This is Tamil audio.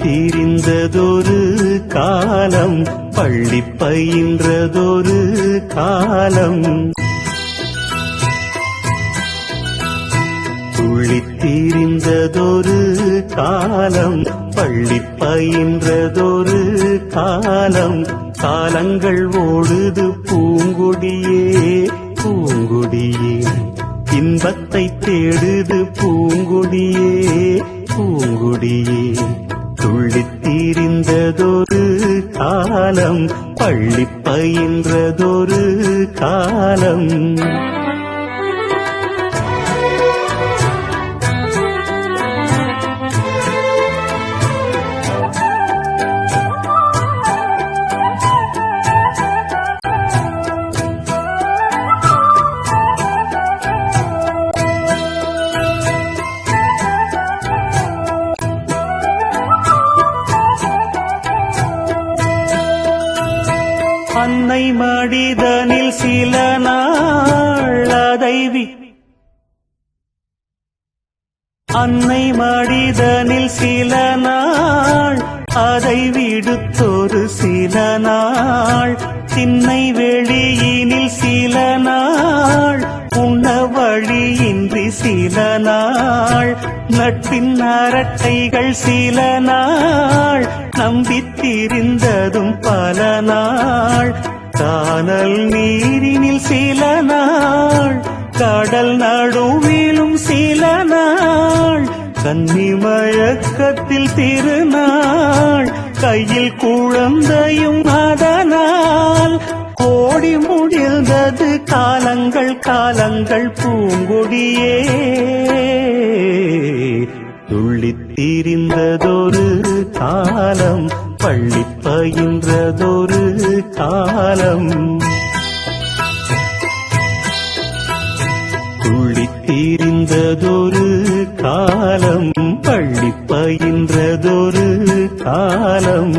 திரிந்ததொரு காலம், பள்ளி பயின்றதொரு காலம். துள்ளித் திரிந்ததொரு காலம், பள்ளி பயின்றதொரு காலம். காலங்கள் ஓடுது பூங்கொடியே பூங்கொடியே, இன்பத்தை தேடுது பூங்கொடியே பூங்கொடியே. துள்ளித் திரிந்ததொரு காலம், பள்ளி பயின்றதொரு காலம். அன்னை மடிதனில் சில நாள் அன்னை மடிதனில் சில நாள் அதை விடுத்தொரு சில நாள். திண்ணை வெளியினில் சில நாள், உண்ண வழியின்றி சில நாள். நட்பின் அரட்டைகள் சில நாள், நம்பித்திரிந்ததும் பல நாள். கானல் நீரினில் சில நாள், கடல் நடுவிலும் சில நாள். கன்னி மயக்கத்தில் திருநாள், கையில் குழந்தையும் அதனால். கோடி முடிந்தது காலங்கள் காலங்கள் பூங்கொடியே. துள்ளித் திரிந்ததொரு காலம், பள்ளி பயின்றதொரு காலம். துள்ளித் திரிந்ததொரு காலம், பள்ளி பயின்றதொரு காலம்.